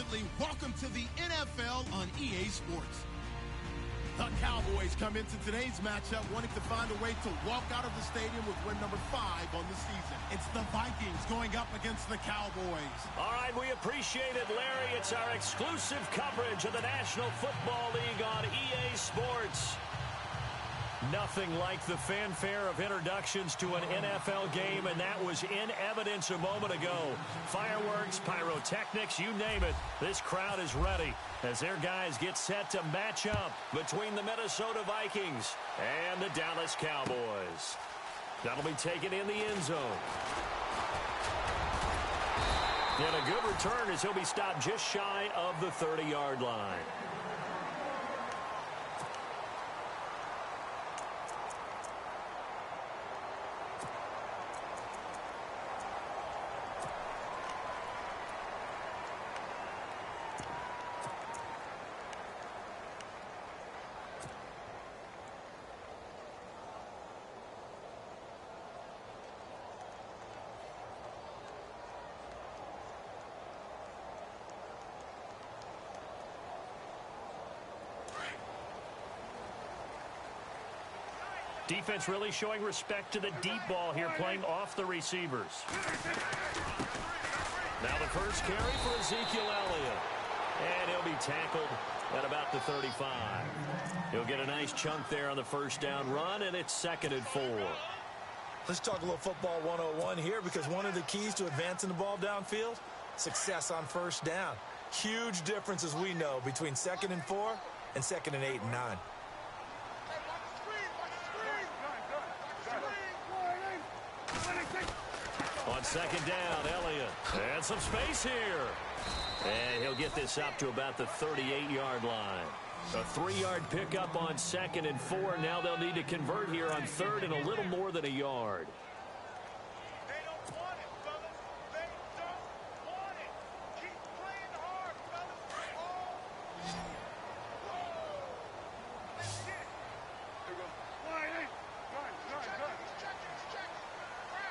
family, welcome to the NFL on EA Sports. The Cowboys come into today's matchup wanting to find a way to walk out of the stadium with win number 5 on the season. It's the Vikings going up against the Cowboys. All right, we appreciate it, Larry. It's our exclusive coverage of the National Football League on EA Sports. Nothing like the fanfare of introductions to an NFL game, and that was in evidence a moment ago. Fireworks, pyrotechnics, you name it. This crowd is ready as their guys get set to match up between the Minnesota Vikings and the Dallas Cowboys. That'll be taken in the end zone. And a good return as he'll be stopped just shy of the 30-yard line. Defense really showing respect to the deep ball here, playing off the receivers. Now the first carry for Ezekiel Elliott. And he'll be tackled at about the 35. He'll get a nice chunk there on the first down run, and it's 2nd and 4. Let's talk a little football 101 here, because one of the keys to advancing the ball downfield, success on first down. Huge difference, as we know, between 2nd and 4 and 2nd and 8 and 9. On 2nd down, Elliott. And some space here. And he'll get this up to about the 38-yard line. A 3-yard pickup on 2nd and 4. Now they'll need to convert here on 3rd and a little more than a yard. They don't want it, fellas. They don't want it. Keep playing hard, fellas. Let's get it. Here we go. Wide eight. Good. He's checking.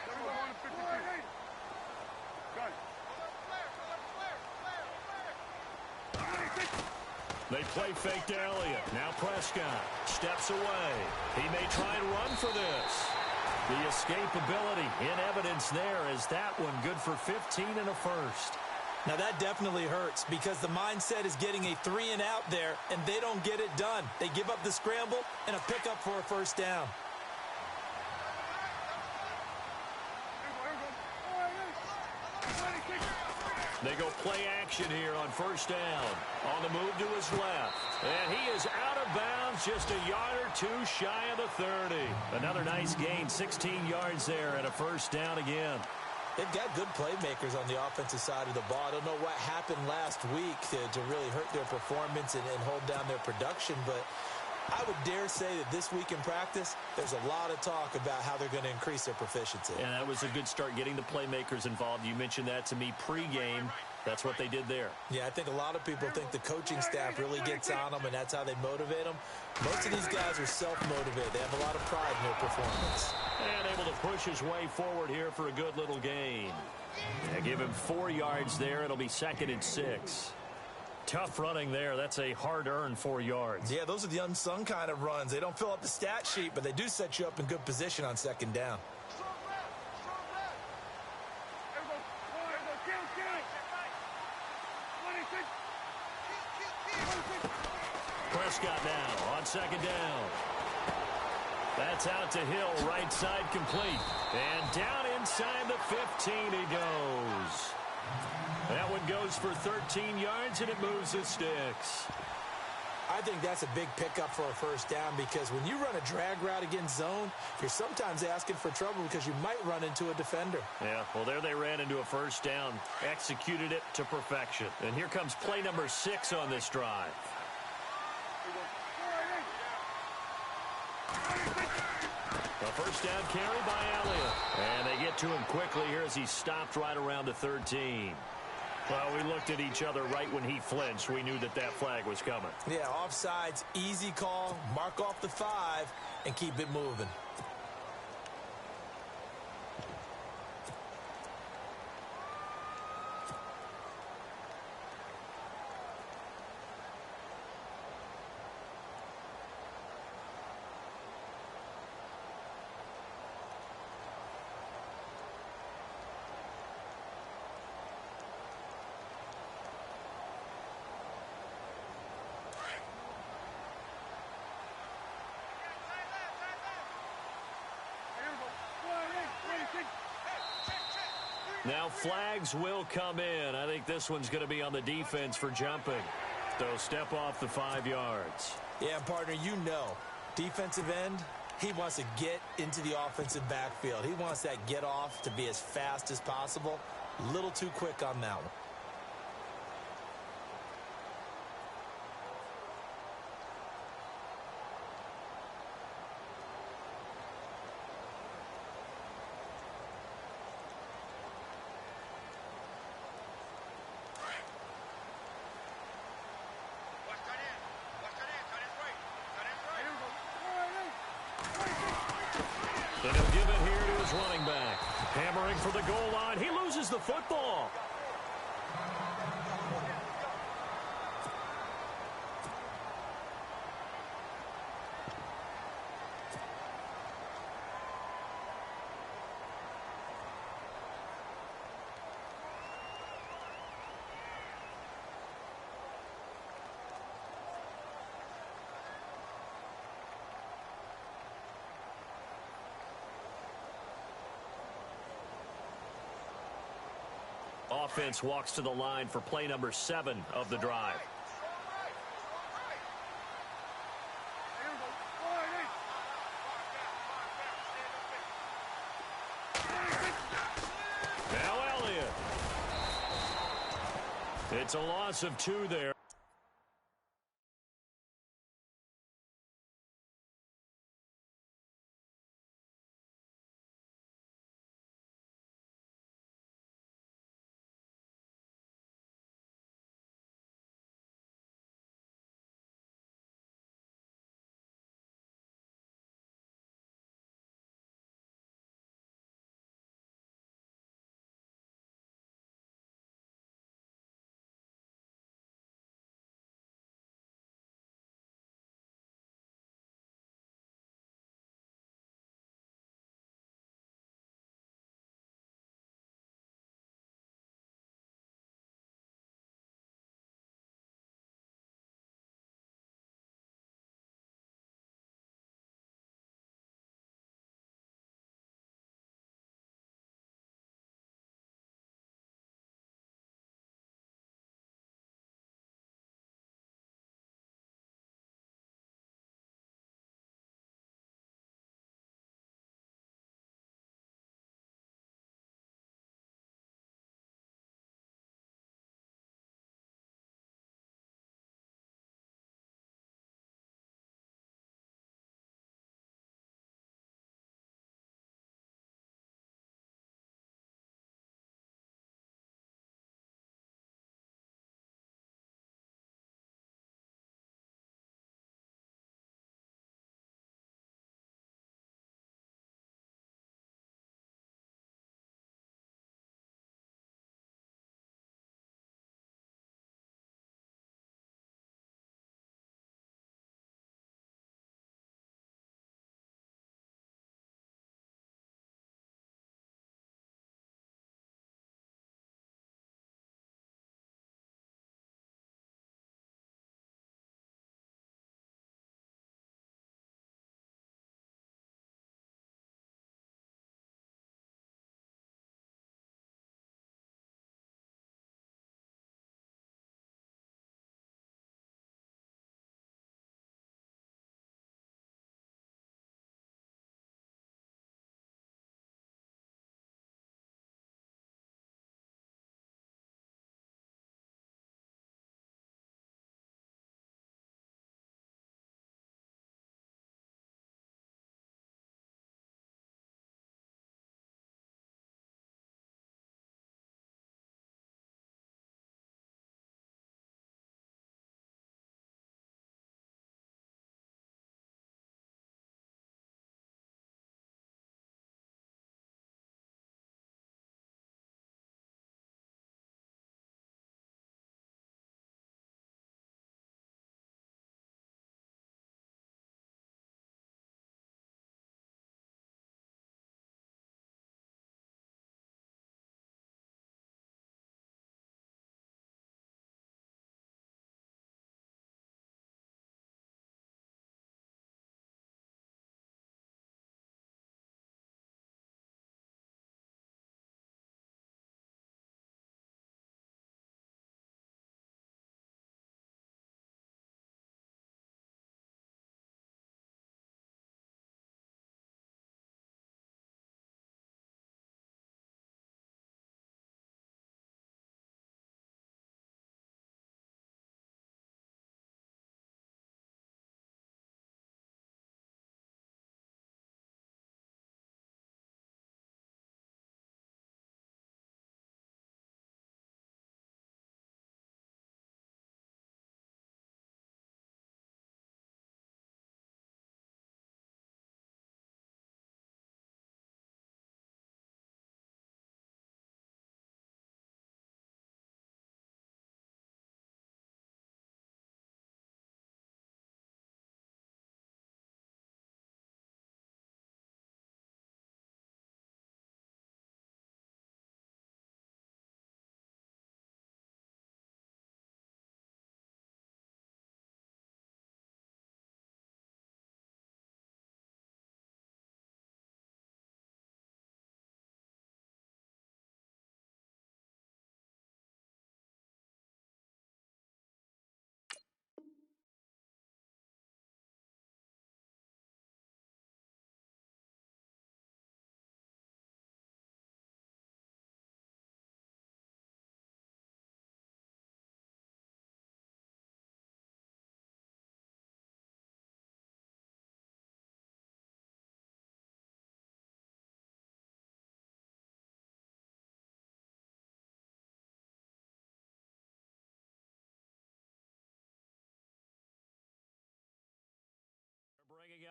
There we go. 152. Wide eight. Good. They play fake to Elliott. Now Prescott steps away. He may try and run for this. The escapability in evidence there as that one good for 15 and a first. Now that definitely hurts, because the mindset is getting a 3 and out there, and they don't get it done. They give up the scramble and a pickup for a first down. They go play action here on first down. On the move to his left. And he is out of bounds, just a yard or 2 shy of the 30. Another nice gain, 16 yards there and a first down again. They've got good playmakers on the offensive side of the ball. I don't know what happened last week to really hurt their performance and hold down their production, but I would dare say that this week in practice, there's a lot of talk about how they're going to increase their proficiency. And that was a good start, getting the playmakers involved. You mentioned that to me pregame. That's what they did there. Yeah, I think a lot of people think the coaching staff really gets on them, and that's how they motivate them. Most of these guys are self-motivated. They have a lot of pride in their performance. And able to push his way forward here for a good little gain. They give him 4 yards there. It'll be 2nd and 6. Tough running there. That's a hard-earned 4 yards. Yeah, those are the unsung kind of runs. They don't fill up the stat sheet, but they do set you up in good position on 2nd down. Prescott now on 2nd down. That's out to Hill, right side complete. And down inside the 15 he goes. That one goes for 13 yards, and it moves the sticks. I think that's a big pickup for a first down, because when you run a drag route against zone, you're sometimes asking for trouble because you might run into a defender. Yeah, well, there they ran into a first down, executed it to perfection. And here comes play number 6 on this drive. A first down carry by Elliott. And they get to him quickly here as he stopped right around the 13. Well, we looked at each other right when he flinched. We knew that that flag was coming. Yeah, offsides, easy call, mark off the 5, and keep it moving. Now flags will come in. I think this one's going to be on the defense for jumping. They'll step off the 5 yards. Yeah, partner, you know, defensive end, he wants to get into the offensive backfield. He wants that get off to be as fast as possible. A little too quick on that one. And he'll give it here to his running back. Hammering for the goal line. He loses the football. Offense walks to the line for play number 7 of the drive. Now Elliott. It's a loss of 2 there.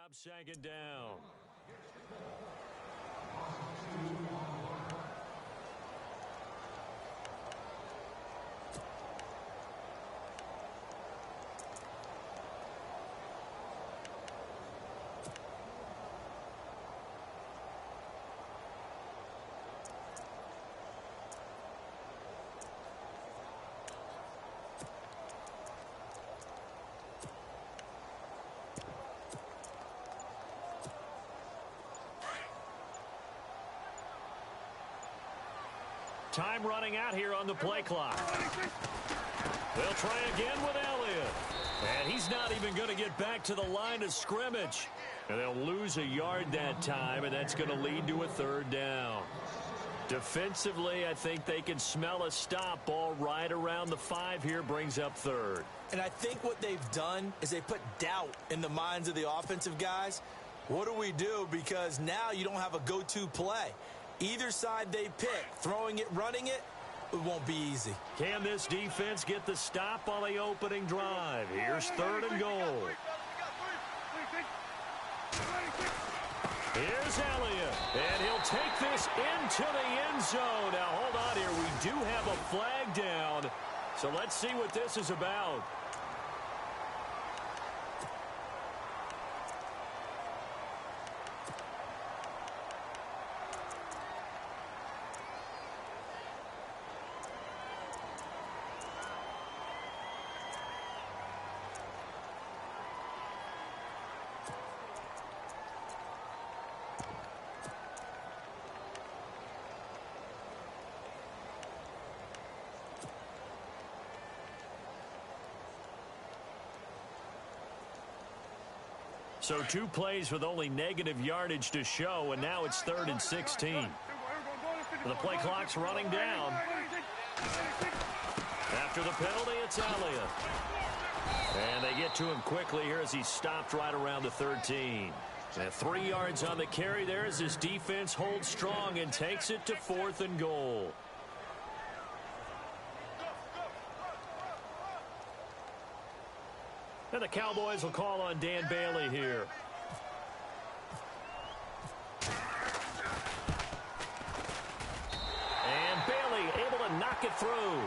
up second down. Time running out here on the play clock. They'll try again with Elliott. And he's not even going to get back to the line of scrimmage. And they'll lose a yard that time, and that's going to lead to a third down. Defensively, I think they can smell a stop. Ball right around the 5 here, brings up third. And I think what they've done is they put doubt in the minds of the offensive guys. What do we do? Because now you don't have a go-to play. Either side they pick, throwing it, running it, it won't be easy. Can this defense get the stop on the opening drive? Here's third and goal. Here's Elliott, and he'll take this into the end zone. Now, hold on here. We do have a flag down, so let's see what this is about. So 2 plays with only negative yardage to show, and now it's 3rd and 16. The play clock's running down. After the penalty, it's Elliott. And they get to him quickly here as he stopped right around the 13. And 3 yards on the carry there as his defense holds strong and takes it to 4th and goal. And the Cowboys will call on Dan Bailey here. And Bailey able to knock it through.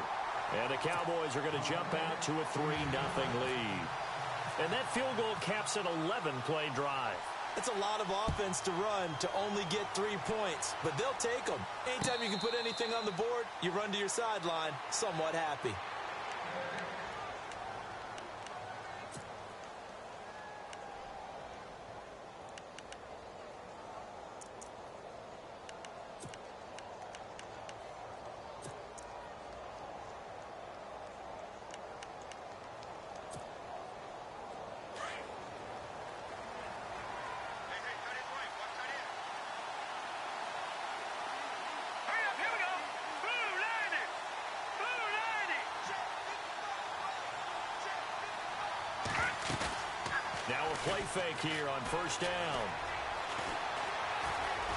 And the Cowboys are going to jump out to a 3-0 lead. And that field goal caps an 11-play drive. It's a lot of offense to run to only get 3 points, but they'll take them. Anytime you can put anything on the board, you run to your sideline somewhat happy. Now a play fake here on first down.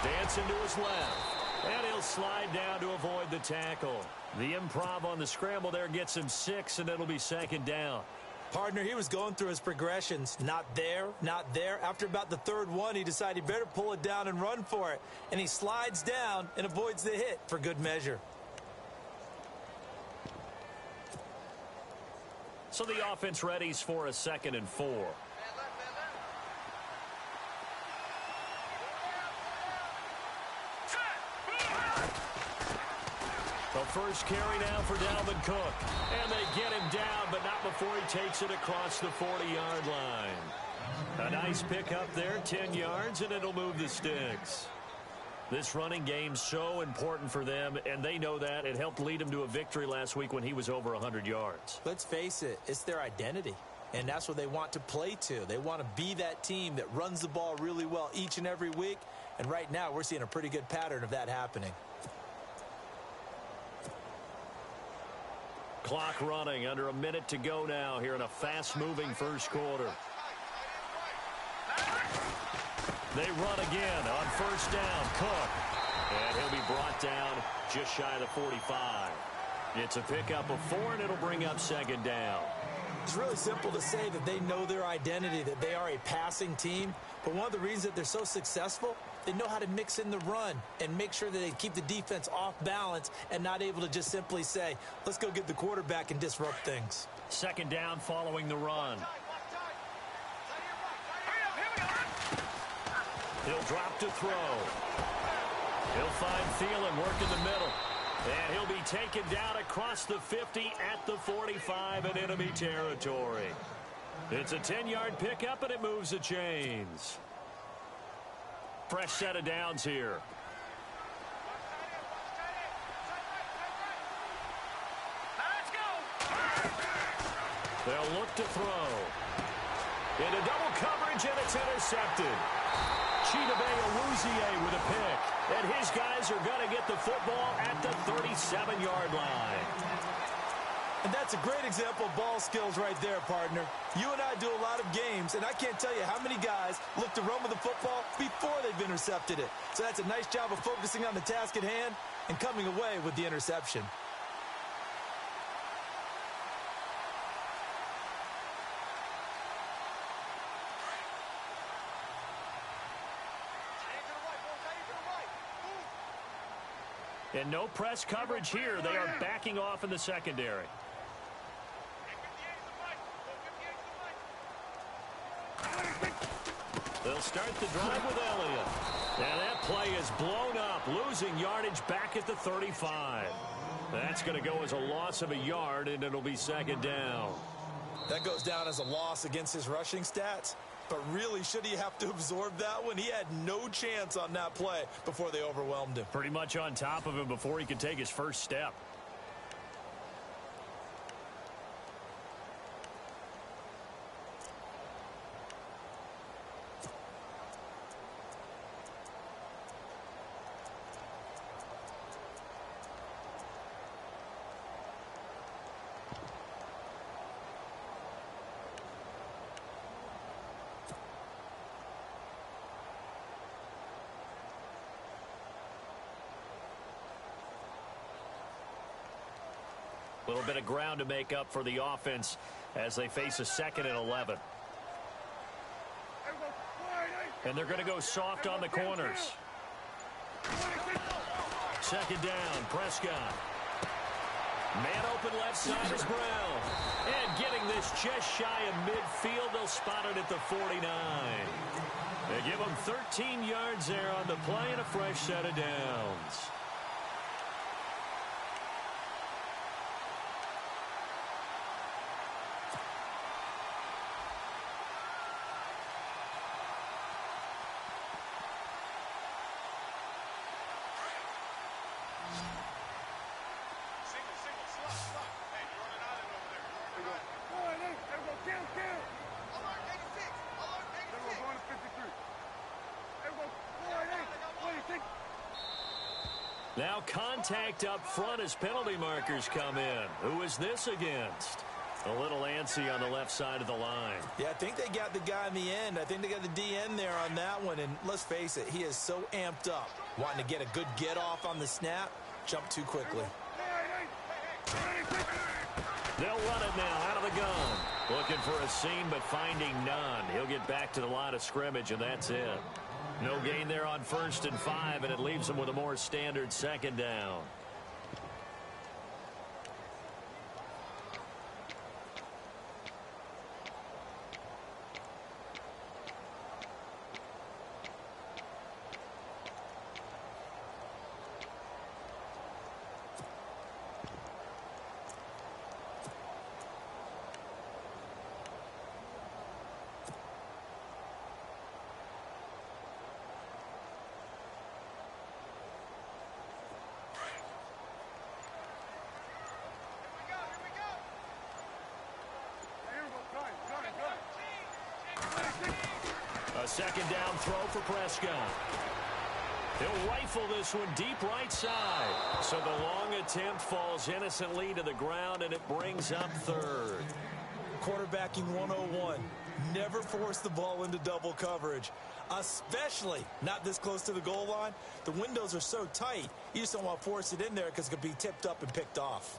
Dancing to his left. And he'll slide down to avoid the tackle. The improv on the scramble there gets him 6, and it'll be 2nd down. Partner, he was going through his progressions. Not there, not there. After about the 3rd one, he decided he better pull it down and run for it. And he slides down and avoids the hit for good measure. So the offense readies for a 2nd and 4. The first carry now for Dalvin Cook. And they get him down, but not before he takes it across the 40-yard line. A nice pickup there, 10 yards, and it'll move the sticks. This running game's so important for them, and they know that. It helped lead them to a victory last week when he was over 100 yards. Let's face it, it's their identity, and that's what they want to play to. They want to be that team that runs the ball really well each and every week, and right now we're seeing a pretty good pattern of that happening. Clock running, under a minute to go now here in a fast-moving first quarter. They run again on first down. Cook. And he'll be brought down just shy of the 45. It's a pickup of 4, and it'll bring up 2nd down. It's really simple to say that they know their identity, that they are a passing team. But one of the reasons that they're so successful, they know how to mix in the run and make sure that they keep the defense off balance and not able to just simply say, let's go get the quarterback and disrupt things. Second down following the run. He'll drop to throw. He'll find Thielen working the middle. And he'll be taken down across the 50 at the 45 in enemy territory. It's a 10-yard pickup, and it moves the chains. Fresh set of downs here. They'll look to throw. Into double coverage, and it's intercepted. Chidobe Awuzie with a pick. And his guys are going to get the football at the 37-yard line. And that's a great example of ball skills right there, partner. You and I do a lot of games, and I can't tell you how many guys look to run with the football before they've intercepted it. So that's a nice job of focusing on the task at hand and coming away with the interception. And no press coverage here. They are backing off in the secondary. They'll start the drive with Elliott. And that play is blown up, losing yardage back at the 35. That's going to go as a loss of a yard, and it'll be second down. That goes down as a loss against his rushing stats. But really, should he have to absorb that one? He had no chance on that play before they overwhelmed him. Pretty much on top of him before he could take his first step. A little bit of ground to make up for the offense as they face a 2nd and 11. And they're going to go soft on the corners. Second down, Prescott. Man open left side is Brown. And getting this just shy of midfield, they'll spot it at the 49. They give them 13 yards there on the play and a fresh set of downs. Now contact up front as penalty markers come in. Who is this against? A little antsy on the left side of the line. Yeah, I think they got the guy in the end. I think they got the DN there on that one. And let's face it, he is so amped up, wanting to get a good get off on the snap, jump too quickly. They'll run it now out of the gun. Looking for a seam, but finding none. He'll get back to the line of scrimmage, and that's it. No gain there on 1st and 5, and it leaves them with a more standard second down. A second down throw for Prescott. He'll rifle this one deep right side. So the long attempt falls innocently to the ground, and it brings up 3rd. Quarterbacking 101. Never force the ball into double coverage, especially not this close to the goal line. The windows are so tight, you just don't want to force it in there because it could be tipped up and picked off.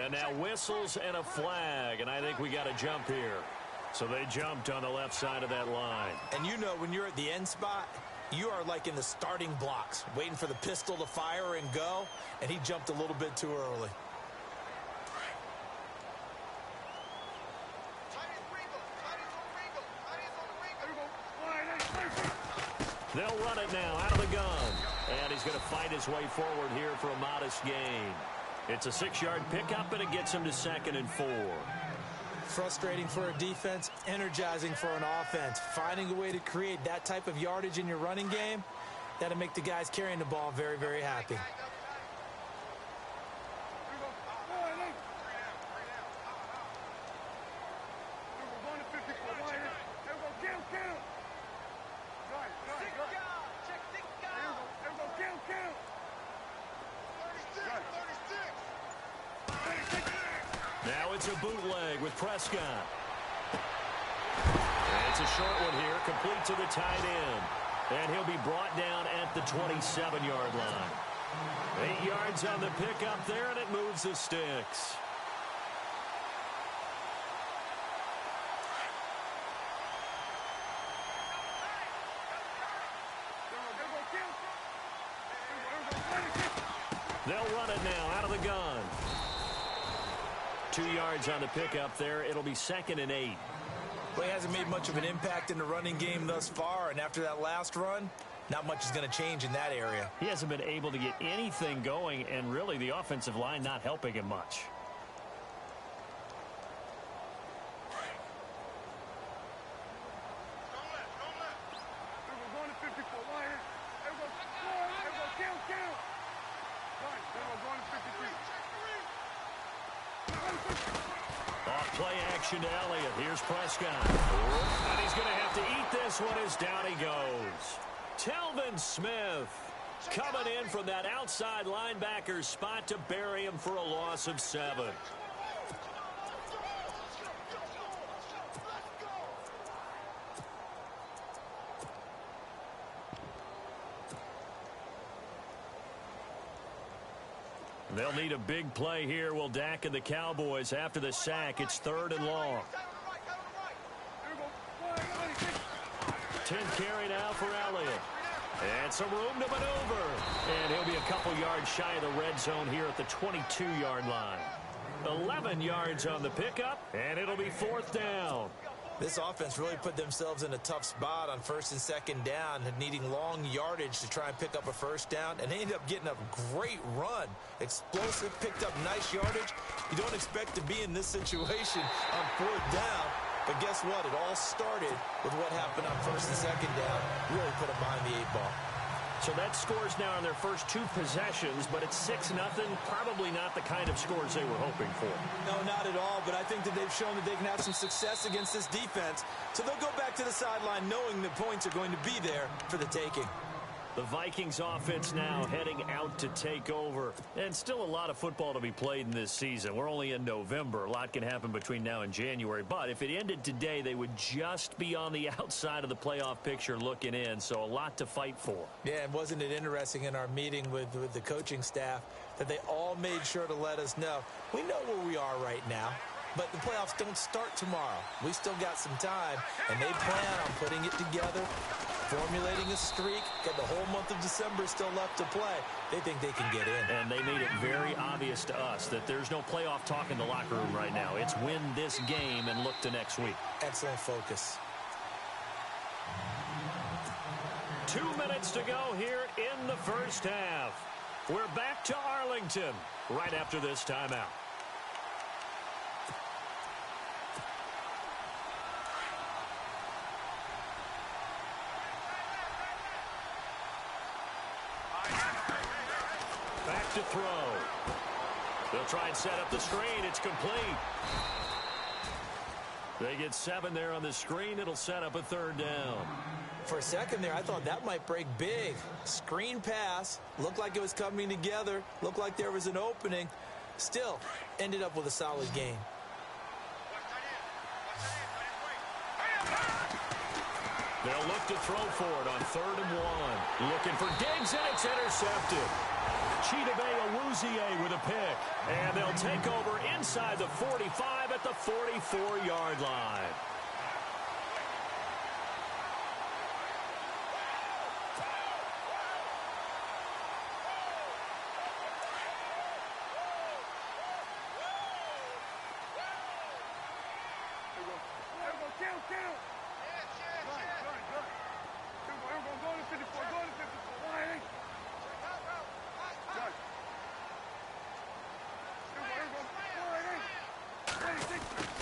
And now whistles and a flag, and I think we got a jump here. So they jumped on the left side of that line. And you know when you're at the end spot, you are like in the starting blocks, waiting for the pistol to fire and go, and he jumped a little bit too early. They'll run it now out of the gun. And he's going to fight his way forward here for a modest gain. It's a 6-yard pickup, and it gets him to 2nd and 4. Frustrating for a defense, energizing for an offense. Finding a way to create that type of yardage in your running game, that'll make the guys carrying the ball very, very happy. Now it's a bootleg with Prescott. And it's a short one here, complete to the tight end. And he'll be brought down at the 27-yard line. 8 yards on the pickup there, and it moves the sticks. They'll run it now out of the gun. 2 yards on the pickup there. It'll be 2nd and 8. Well, he hasn't made much of an impact in the running game thus far, and after that last run, not much is going to change in that area. He hasn't been able to get anything going, and really the offensive line not helping him much. Play action to Elliott. Here's Prescott. And he's going to have to eat this one as down he goes. Telvin Smith coming in from that outside linebacker spot to bury him for a loss of 7. They'll need a big play here. Will Dak and the Cowboys after the sack. It's 3rd and long. 10th carry now for Elliott. And some room to maneuver. And he'll be a couple yards shy of the red zone here at the 22-yard line. 11 yards on the pickup, and it'll be 4th down. This offense really put themselves in a tough spot on 1st and 2nd down, needing long yardage to try and pick up a 1st down, and they ended up getting a great run. Explosive, picked up nice yardage. You don't expect to be in this situation on 4th down, but guess what? It all started with what happened on 1st and 2nd down. Really put them behind the 8 ball. So that scores now on their first 2 possessions, but it's 6-0. Probably not the kind of scores they were hoping for. No, not at all, but I think that they've shown that they can have some success against this defense. So they'll go back to the sideline knowing the points are going to be there for the taking. The Vikings offense now heading out to take over. And still a lot of football to be played in this season. We're only in November. A lot can happen between now and January. But if it ended today, they would just be on the outside of the playoff picture looking in. So a lot to fight for. Yeah, and wasn't it interesting in our meeting with the coaching staff that they all made sure to let us know, we know where we are right now, but the playoffs don't start tomorrow. We still got some time, and they plan on putting it together, formulating a streak, got the whole month of December still left to play. They think they can get in. And they made it very obvious to us that there's no playoff talk in the locker room right now. It's win this game and look to next week. Excellent focus. 2 minutes to go here in the first half. We're back to Arlington right after this timeout. Back to throw. They'll try and set up the screen. It's complete. They get 7 there on the screen. It'll set up a 3rd down. For a second there, I thought that might break big. Screen pass. Looked like it was coming together. Looked like there was an opening. Still, ended up with a solid gain. They'll look to throw for it on 3rd and 1. Looking for Diggs, and it's intercepted. Chidobe with a pick. And they'll take over inside the 45 at the 44-yard line.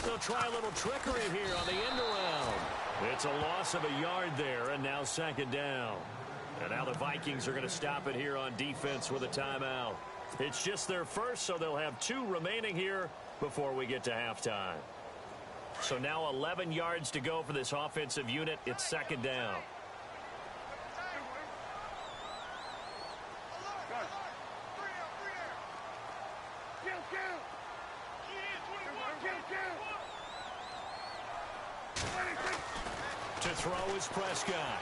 They'll try a little trickery here on the end around. It's a loss of a yard there, and now second down. And now the Vikings are going to stop it here on defense with a timeout. It's just their first, so they'll have 2 remaining here before we get to halftime. So now 11 yards to go for this offensive unit. It's second down. To throw is Prescott.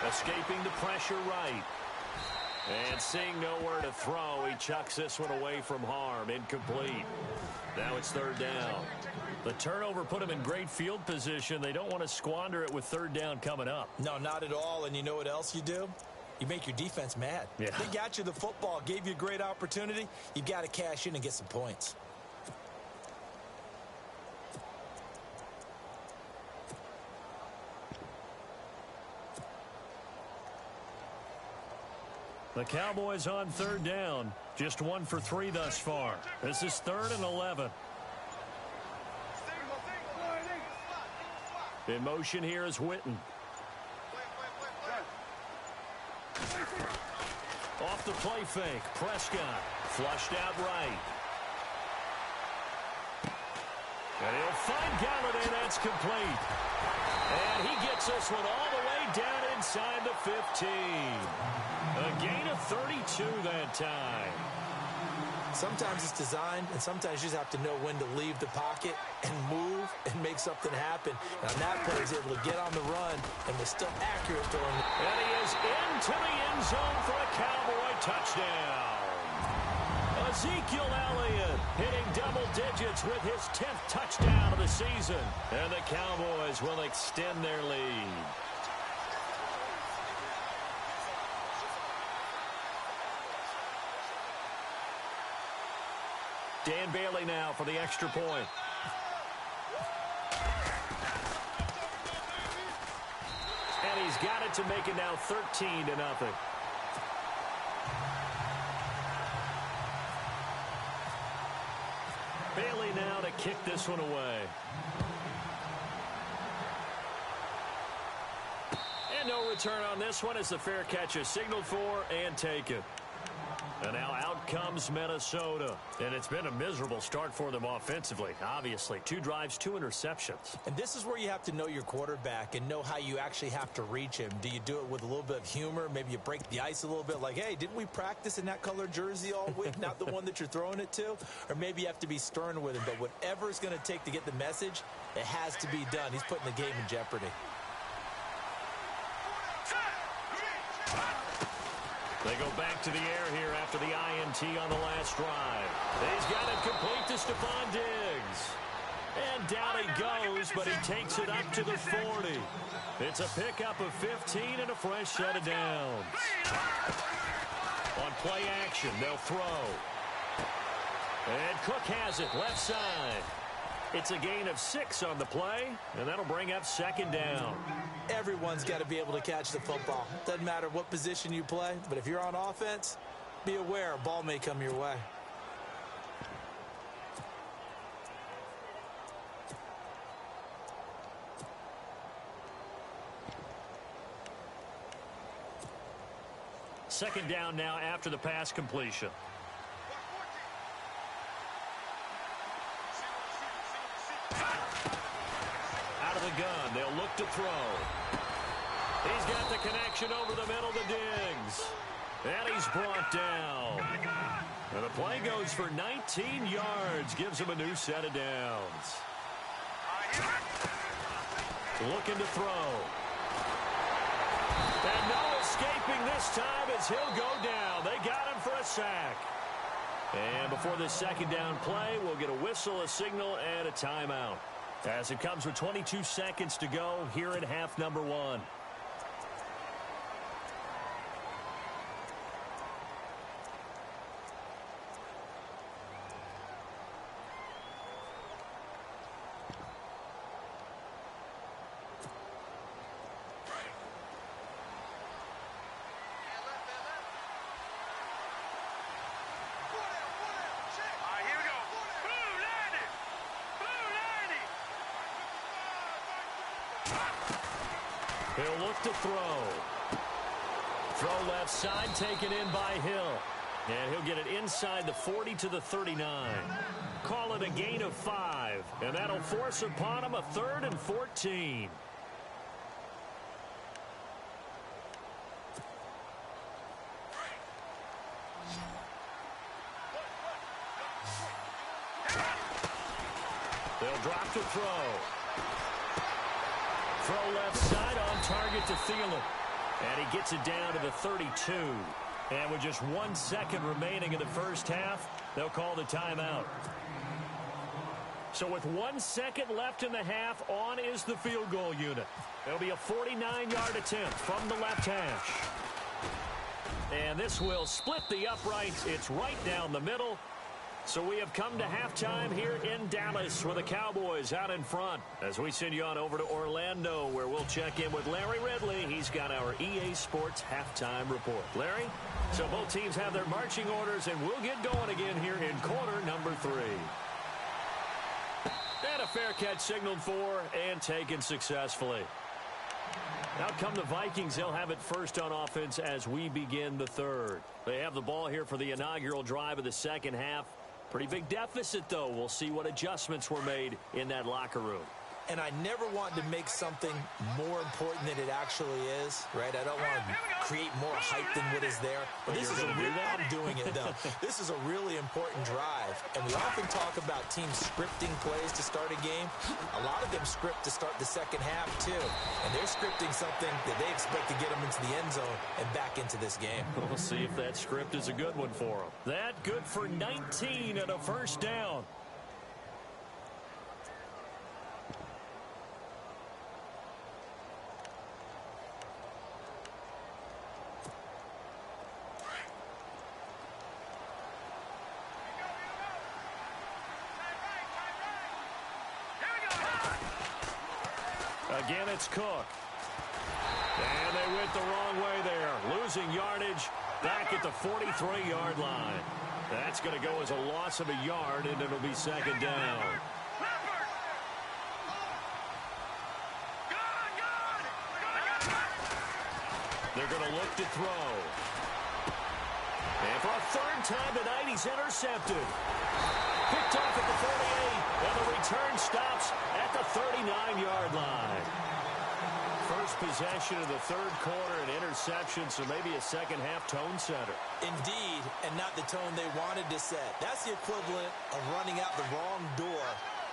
Escaping the pressure right. And seeing nowhere to throw, he chucks this one away from harm. Incomplete. Now it's third down. The turnover put him in great field position. They don't want to squander it with third down coming up. No, not at all. And you know what else you do? You make your defense mad. Yeah. They got you the football, gave you a great opportunity. You've got to cash in and get some points. The Cowboys on third down. Just 1 for 3 thus far. This is 3rd and 11. In motion here is Witten. Off the play fake. Prescott flushed out right. And he'll find Galladay. That's complete. And he gets this one all the way down inside the 15. A gain of 32 that time. Sometimes it's designed, and sometimes you just have to know when to leave the pocket and move and make something happen. Now that player is able to get on the run and was still accurate throwing. And he is into the end zone for a Cowboy touchdown. Ezekiel Elliott hitting double digits with his 10th touchdown of the season. And the Cowboys will extend their lead. Dan Bailey now for the extra point. And he's got it to make it now 13-0. Bailey now to kick this one away. And no return on this one as the fair catch is signaled for and taken. And now out comes Minnesota. And it's been a miserable start for them offensively, obviously. 2 drives, 2 interceptions. And this is where you have to know your quarterback and know how you actually have to reach him. Do you do it with a little bit of humor? Maybe you break the ice a little bit like, hey, didn't we practice in that color jersey all week? Not the one that you're throwing it to? Or maybe you have to be stern with him. But whatever it's going to take to get the message, it has to be done. He's putting the game in jeopardy. They go back to the air here after the INT on the last drive. He's got it complete to Stephon Diggs. And down he goes, but he takes it up to the 40. It's a pickup of 15 and a fresh set of downs. On play action, they'll throw. And Cook has it left side. It's a gain of 6 on the play, and that'll bring up second down. Everyone's got to be able to catch the football. Doesn't matter what position you play, but if you're on offense, be aware a ball may come your way. Second down now after the pass completion. Out of the gun, they'll look to throw. He's got the connection over the middle to Diggs. And he's brought down. And the play goes for 19 yards, gives him a new set of downs. Looking to throw. And no escaping this time as he'll go down. They got him for a sack. And before this second down play, we'll get a whistle, a signal, and a timeout. As it comes with 22 seconds to go here in half number 1. He'll look to throw. Throw left side, taken in by Hill. And he'll get it inside the 40 to the 39. Call it a gain of 5. And that'll force upon him a 3rd and 14. They'll drop to throw. Throw left side on target to Thielen. And he gets it down to the 32. And with just 1 second remaining in the first half, they'll call the timeout. So with 1 second left in the half, on is the field goal unit. It'll be a 49-yard attempt from the left hash. And this will split the uprights. It's right down the middle. So we have come to halftime here in Dallas with the Cowboys out in front. As we send you on over to Orlando, where we'll check in with Larry Ridley. He's got our EA Sports halftime report. Larry? So both teams have their marching orders, and we'll get going again here in quarter number 3. And a fair catch signaled for and taken successfully. Out come the Vikings. They'll have it first on offense as we begin the third. They have the ball here for the inaugural drive of the second half. Pretty big deficit, though. We'll see what adjustments were made in that locker room. And I never want to make something more important than it actually is, right? I don't want to create more hype than what is there. But this is I'm doing it, though. This is a really important drive. And we often talk about teams scripting plays to start a game. A lot of them script to start the second half, too. And they're scripting something that they expect to get them into the end zone and back into this game. We'll see if that script is a good one for them. That good for 19 and a first down. Again, it's Cook. And they went the wrong way there. Losing yardage back at the 43-yard line. That's going to go as a loss of a yard, and it'll be second down. They're going to look to throw. And for a third time tonight, he's intercepted. Picked off at the 48, and the return stops at the 39-yard line. First possession of the third quarter, an interception, so maybe a second-half tone setter. Indeed, and not the tone they wanted to set. That's the equivalent of running out the wrong door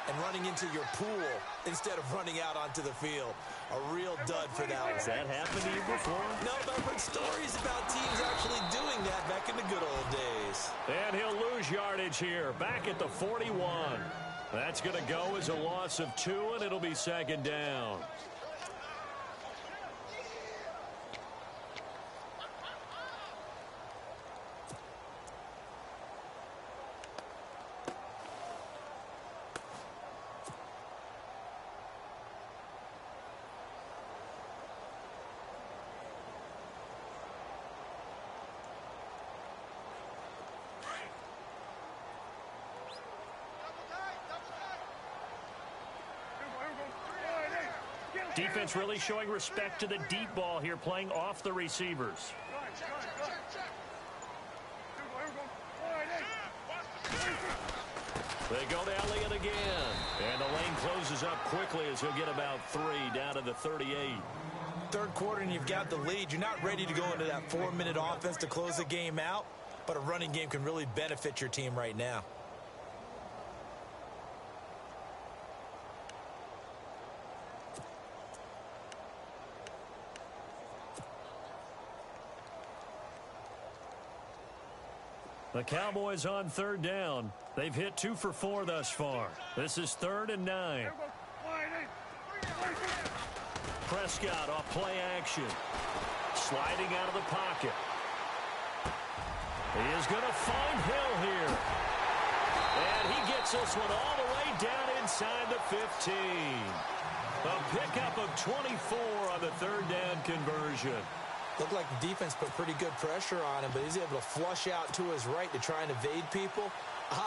and running into your pool instead of running out onto the field. A real dud for that one. Has that happened to you before? No, but I've heard stories about teams actually doing that back in the good old days. And he'll lose yardage here, back at the 41. That's going to go as a loss of 2, and it'll be second down. Defense really showing respect to the deep ball here, playing off the receivers. They go to Elliott again. And the lane closes up quickly as he'll get about 3 down to the 38. Third quarter and you've got the lead. You're not ready to go into that 4-minute offense to close the game out, but a running game can really benefit your team right now. The Cowboys on third down. They've hit 2 for 4 thus far. This is 3rd and 9. Prescott off play action. Sliding out of the pocket. He is going to find Hill here. And he gets this one all the way down inside the 15. A pickup of 24 on the 3rd down conversion. Looked like the defense put pretty good pressure on him, but he's able to flush out to his right to try and evade people.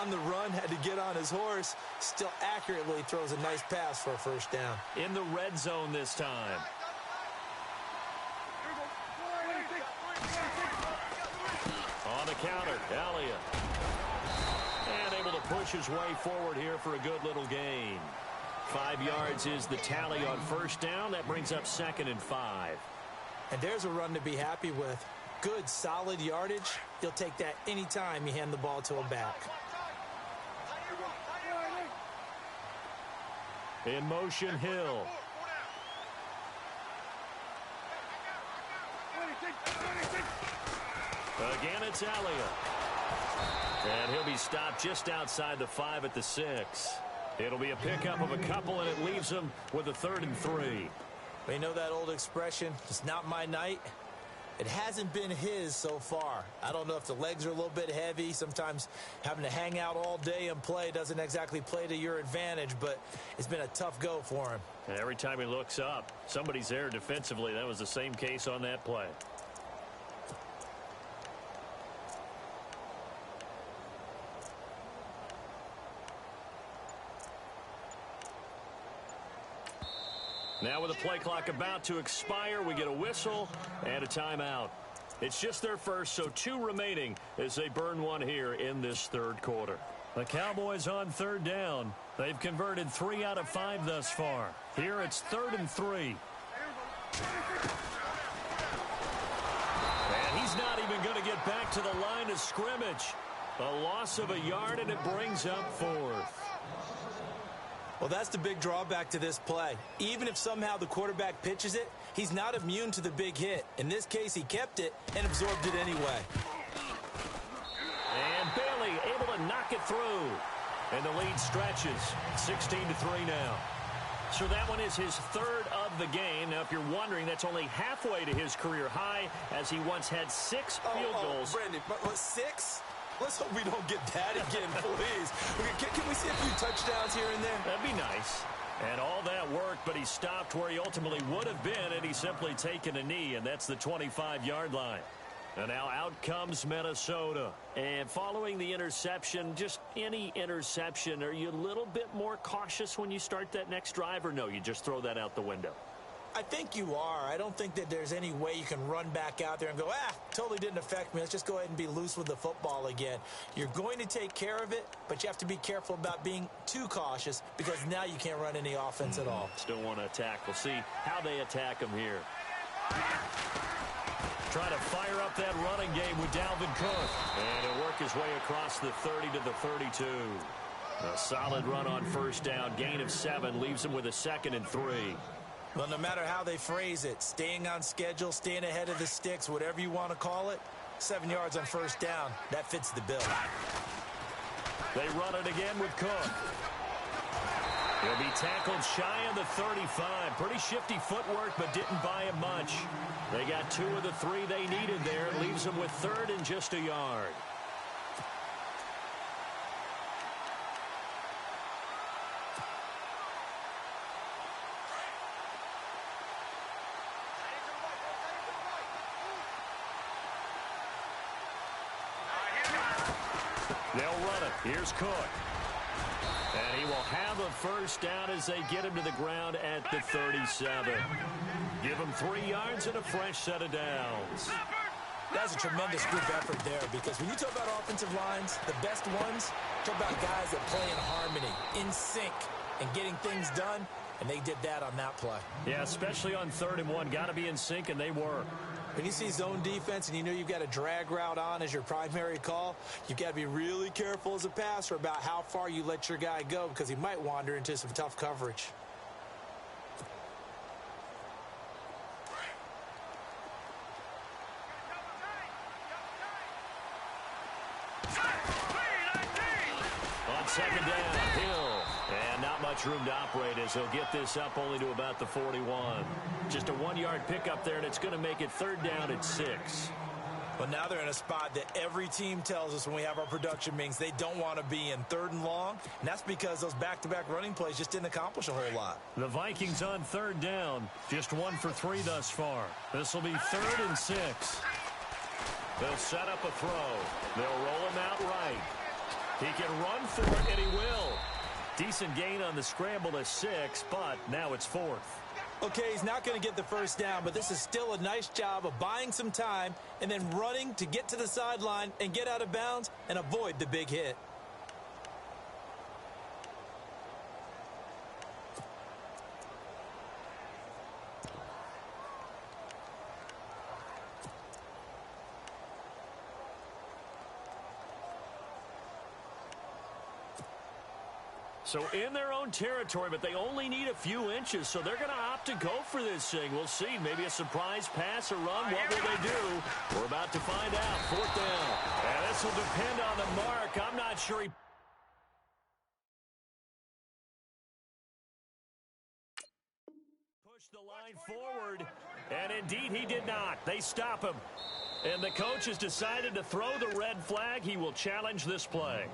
On the run, had to get on his horse. Still accurately throws a nice pass for a 1st down. In the red zone this time. On the counter, Elliott. And able to push his way forward here for a good little gain. 5 yards is the tally on 1st down. That brings up 2nd and 5. And there's a run to be happy with. Good, solid yardage. You'll take that anytime you hand the ball to a back. In motion, Hill. Again, it's Elliott. And he'll be stopped just outside the 5 at the 6. It'll be a pickup of a couple, and it leaves him with a 3rd and 3. But you know that old expression, it's not my night? It hasn't been his so far. I don't know if the legs are a little bit heavy. Sometimes having to hang out all day and play doesn't exactly play to your advantage, but it's been a tough go for him. And every time he looks up, somebody's there defensively. That was the same case on that play. Now with the play clock about to expire, we get a whistle and a timeout. It's just their first, so 2 remaining as they burn one here in this 3rd quarter. The Cowboys on 3rd down. They've converted 3 out of 5 thus far. Here it's 3rd and 3. And he's not even going to get back to the line of scrimmage. A loss of a yard, and it brings up 4th. Well, that's the big drawback to this play. Even if somehow the quarterback pitches it, he's not immune to the big hit. In this case, he kept it and absorbed it anyway. And Bailey able to knock it through. And the lead stretches. 16-3 now. So that one is his 3rd of the game. Now, if you're wondering, that's only halfway to his career high, as he once had 6 field goals. Brandon, but 6? Let's hope we don't get that again, please. Can we see a few touchdowns here and there? That'd be nice. And all that worked, but he stopped where he ultimately would have been, and he's simply taken a knee, and that's the 25-yard line. And now out comes Minnesota. And following the interception, just any interception, are you a little bit more cautious when you start that next drive, or no, you just throw that out the window? I think you are. I don't think that there's any way you can run back out there and go, totally didn't affect me. Let's just go ahead and be loose with the football again. You're going to take care of it, but you have to be careful about being too cautious, because now you can't run any offense at all. Still want to attack. We'll see how they attack him here. Trying to fire up that running game with Dalvin Cook. And he'll work his way across the 30 to the 32. A solid run on 1st down. Gain of 7 leaves him with a 2nd and 3. Well, no matter how they phrase it, staying on schedule, staying ahead of the sticks, whatever you want to call it, 7 yards on 1st down, that fits the bill. They run it again with Cook. He'll be tackled shy of the 35. Pretty shifty footwork, but didn't buy him much. They got 2 of the 3 they needed there. It leaves them with 3rd and just a yard. They'll run it. Here's Cook. And he will have a 1st down as they get him to the ground at the 37. Give him 3 yards and a fresh set of downs. That's a tremendous group effort there, because when you talk about offensive lines, the best ones, talk about guys that play in harmony, in sync, and getting things done, and they did that on that play. Yeah, especially on 3rd and 1. Got to be in sync, and they were. When you see zone defense and you know you've got a drag route on as your primary call, you've got to be really careful as a passer about how far you let your guy go, because he might wander into some tough coverage. second down, Hill. And not much room to operate as he'll get this up only to about the 41. Just a 1-yard pickup there, and it's going to make it third down at 6. Well, now they're in a spot that every team tells us when we have our production meetings they don't want to be in, third and long. And that's because those back-to-back running plays just didn't accomplish a whole lot. The Vikings on third down, just 1 for 3 thus far. This will be 3rd and 6. They'll set up a throw. They'll roll him out right. He can run for it, and he will. Decent gain on the scramble to 6, but now it's 4th. Okay, he's not going to get the first down, but this is still a nice job of buying some time and then running to get to the sideline and get out of bounds and avoid the big hit. So in their own territory, but they only need a few inches, so they're going to opt to go for this thing. We'll see. Maybe a surprise pass or run. What will they do? We're about to find out. 4th down. And this will depend on the mark. I'm not sure he... pushed the line forward, and indeed he did not. They stop him. And the coach has decided to throw the red flag. He will challenge this play.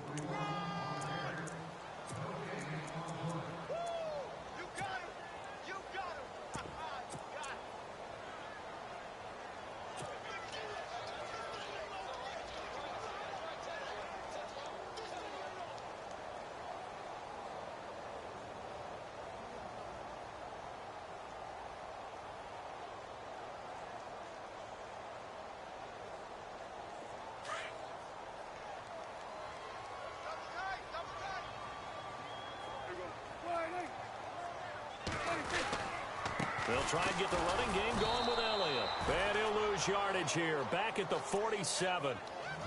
They'll try and get the running game going with Elliott. And he'll lose yardage here. Back at the 47.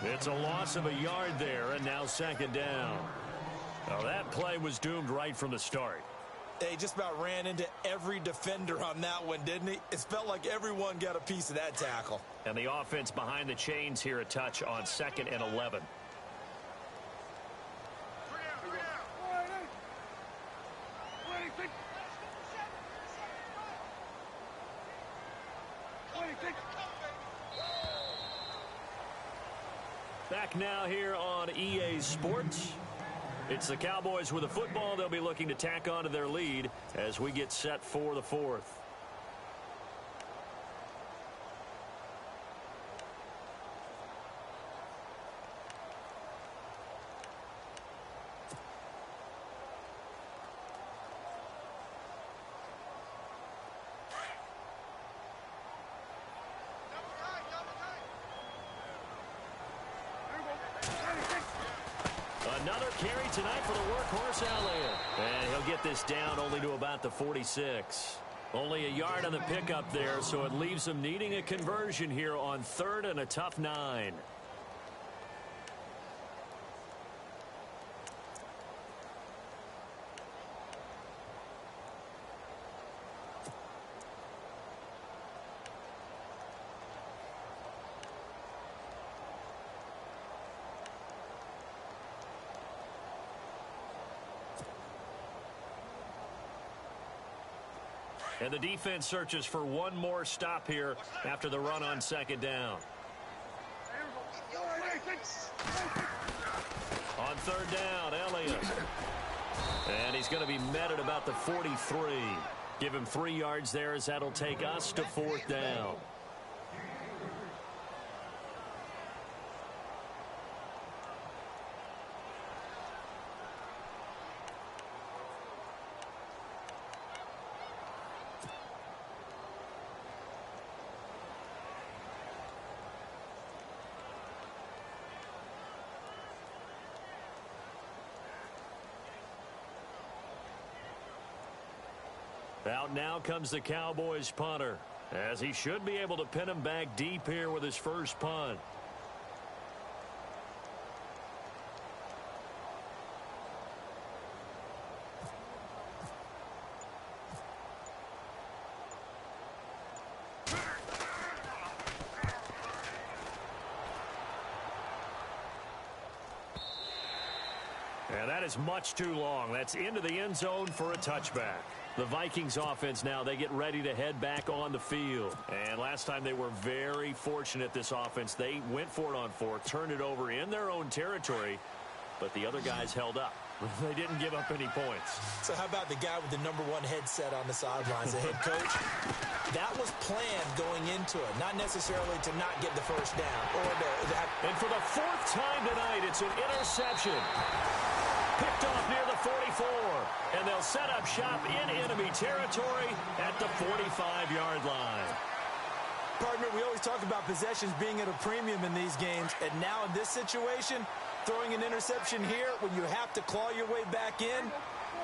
It's a loss of a yard there, and now 2nd down. Now that play was doomed right from the start. They just about ran into every defender on that one, didn't he? It felt like everyone got a piece of that tackle. And the offense behind the chains here a touch on 2nd and 11. Back now here on EA Sports. It's the Cowboys with the football. They'll be looking to tack on to their lead as we get set for the 4th. Another carry tonight for the workhorse Elliott. And he'll get this down only to about the 46. Only a yard on the pickup there, so it leaves him needing a conversion here on 3rd and a tough 9. And the defense searches for one more stop here after the run on 2nd down. On 3rd down, Elliott. And he's going to be met at about the 43. Give him 3 yards there as that'll take us to 4th down. Out now comes the Cowboys punter, as he should be able to pin him back deep here with his first punt. And that is much too long. That's into the end zone for a touchback. The Vikings offense now, they get ready to head back on the field. And last time they were very fortunate, this offense. They went for it on fourth, turned it over in their own territory, but the other guys held up. They didn't give up any points. So how about the guy with the #1 headset on the sidelines, the head coach? That was planned going into it, not necessarily to not get the first down. And for the fourth time tonight, it's an interception. Picked off near the 44. And they'll set up shop in enemy territory at the 45-yard line. Partner, we always talk about possessions being at a premium in these games. And now in this situation, throwing an interception here when you have to claw your way back in,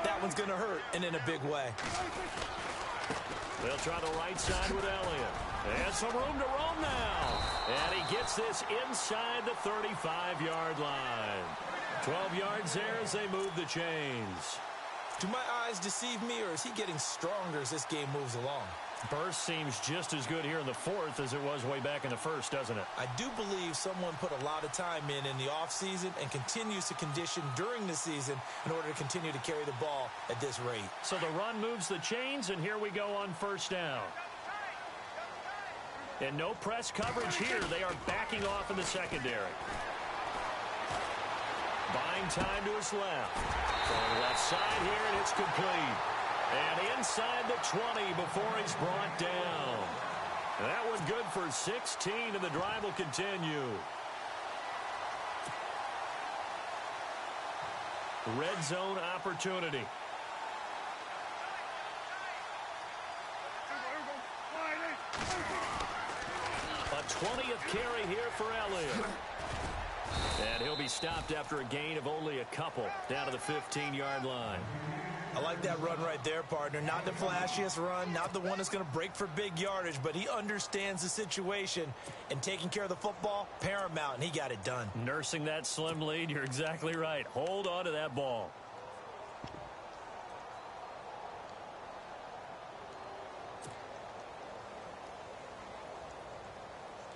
that one's going to hurt, and in a big way. They'll try the right side with Elliott. And some room to roam now. And he gets this inside the 35-yard line. 12 yards there as they move the chains. Do my eyes deceive me, or is he getting stronger as this game moves along? Burst seems just as good here in the fourth as it was way back in the first, doesn't it? I do believe someone put a lot of time in the offseason and continues to condition during the season in order to continue to carry the ball at this rate. So the run moves the chains, and here we go on first down. And no press coverage here. They are backing off in the secondary. Buying time to his left. From the left side here, and it's complete. And inside the 20 before he's brought down. And that one good for 16, and the drive will continue. Red zone opportunity. A 20th carry here for Elliott. And he'll be stopped after a gain of only a couple down to the 15-yard line. I like that run right there, partner. Not the flashiest run, not the one that's going to break for big yardage, but he understands the situation, and taking care of the football, paramount, and he got it done. Nursing that slim lead, you're exactly right. Hold on to that ball.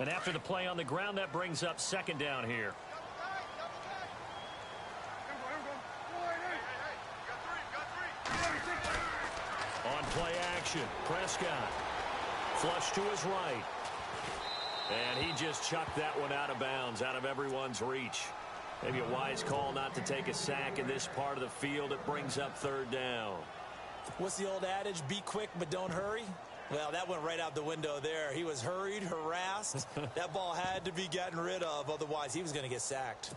And after the play on the ground, that brings up second down here. On play action, Prescott. Flush to his right. And he just chucked that one out of bounds, out of everyone's reach. Maybe a wise call not to take a sack in this part of the field. It brings up third down. What's the old adage? Be quick, but don't hurry. Well, that went right out the window there. He was hurried, harassed. That ball had to be gotten rid of. Otherwise, he was going to get sacked.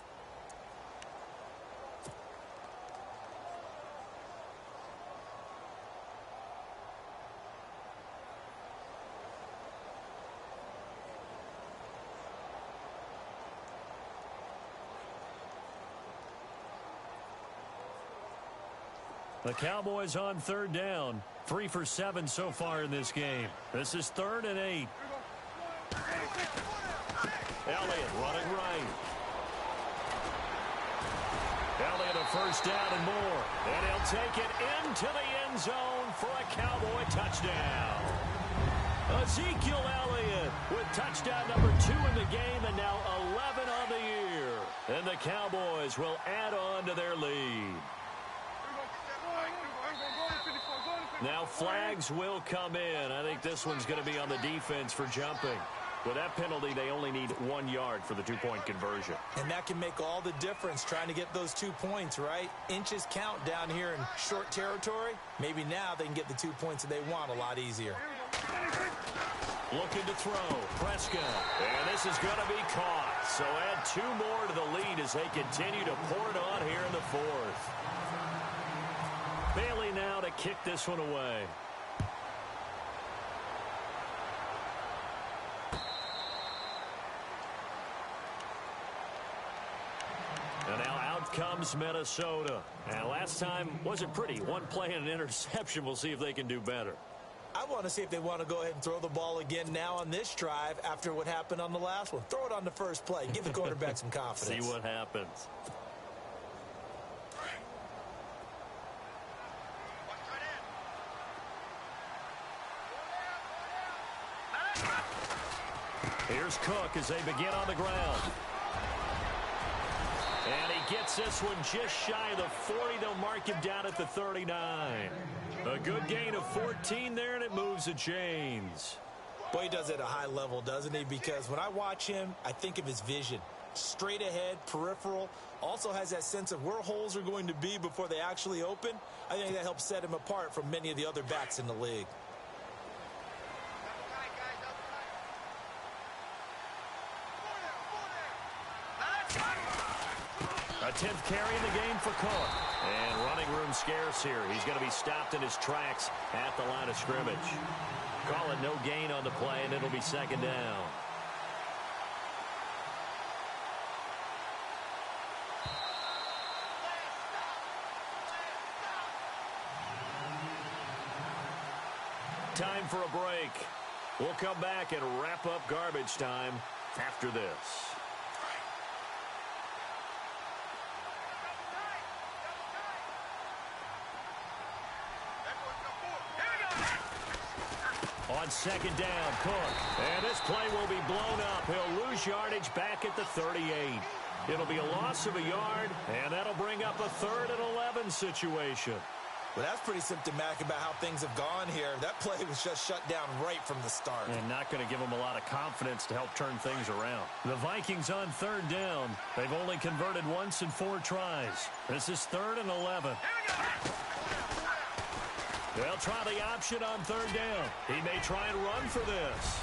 The Cowboys on third down. 3 for 7 so far in this game. This is 3rd and 8. Elliott running right. Elliott a first down and more. And he'll take it into the end zone for a Cowboy touchdown. Ezekiel Elliott with touchdown number 2 in the game, and now 11 on the year. And the Cowboys will add on to their lead. Now flags will come in. I think this one's going to be on the defense for jumping. With that penalty, they only need 1 yard for the 2-point conversion. And that can make all the difference trying to get those 2 points, right? Inches count down here in short territory. Maybe now they can get the 2 points that they want a lot easier. Looking to throw. Prescott. And this is going to be caught. So add 2 more to the lead as they continue to pour it on here in the 4th. Bailey now to kick this one away. And now out comes Minnesota. And last time wasn't pretty. 1 play and an interception. We'll see if they can do better. I want to see if they want to go ahead and throw the ball again now on this drive after what happened on the last one. Throw it on the first play. Give the quarterback some confidence. See what happens. Here's Cook as they begin on the ground. And he gets this one just shy of the 40. They'll mark him down at the 39. A good gain of 14 there, and it moves the chains. Boy, he does it at a high level, doesn't he? Because when I watch him, I think of his vision. Straight ahead, peripheral, also has that sense of where holes are going to be before they actually open. I think that helps set him apart from many of the other backs in the league. A 10th carry in the game for Cook. And running room scarce here. He's going to be stopped in his tracks at the line of scrimmage. Call it no gain on the play, and it'll be second down. Time for a break. We'll come back and wrap up garbage time after this. On second down, Cook. And this play will be blown up. He'll lose yardage back at the 38. It'll be a loss of a yard, and that'll bring up a 3rd and 11 situation. Well, that's pretty symptomatic about how things have gone here. That play was just shut down right from the start. And not going to give them a lot of confidence to help turn things around. The Vikings on 3rd down. They've only converted once in 4 tries. This is 3rd and 11. They'll try the option on 3rd down. He may try and run for this.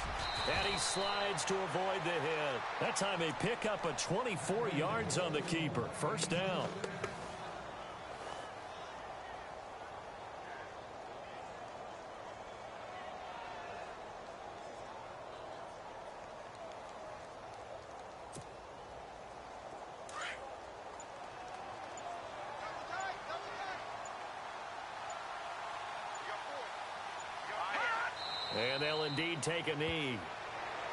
And he slides to avoid the hit. That time they pick up a 24 yards on the keeper. First down. And they'll indeed take a knee.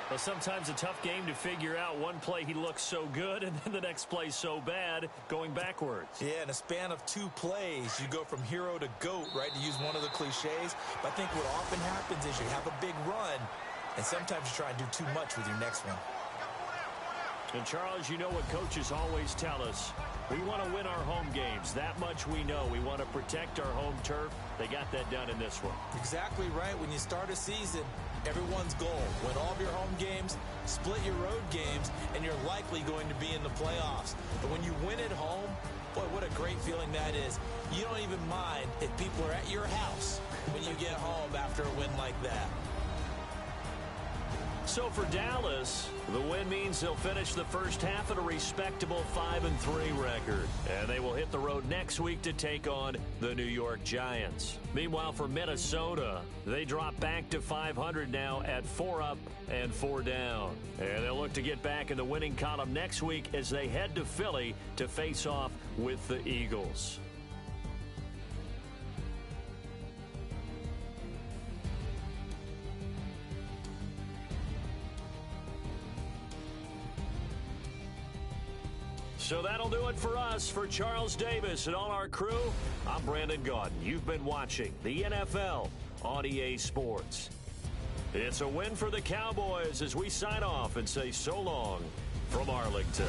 Well, sometimes a tough game to figure out. One play he looks so good, and then the next play so bad, going backwards. Yeah, in a span of 2 plays, you go from hero to GOAT, right, to use one of the cliches. But I think what often happens is you have a big run, and sometimes you try and do too much with your next one. And, Charles, you know what coaches always tell us. We want to win our home games. That much we know. We want to protect our home turf. They got that done in this one. Exactly right. When you start a season, everyone's goal, win all of your home games, split your road games, and you're likely going to be in the playoffs. But when you win at home, boy, what a great feeling that is. You don't even mind if people are at your house when you get home after a win like that. So for Dallas, the win means they'll finish the first half at a respectable 5-3 record. And they will hit the road next week to take on the New York Giants. Meanwhile, for Minnesota, they drop back to 500 now at 4 up and 4 down. And they'll look to get back in the winning column next week as they head to Philly to face off with the Eagles. So that'll do it for us. For Charles Davis and all our crew, I'm Brandon Gaudin. You've been watching the NFL on EA Sports. It's a win for the Cowboys as we sign off and say so long from Arlington.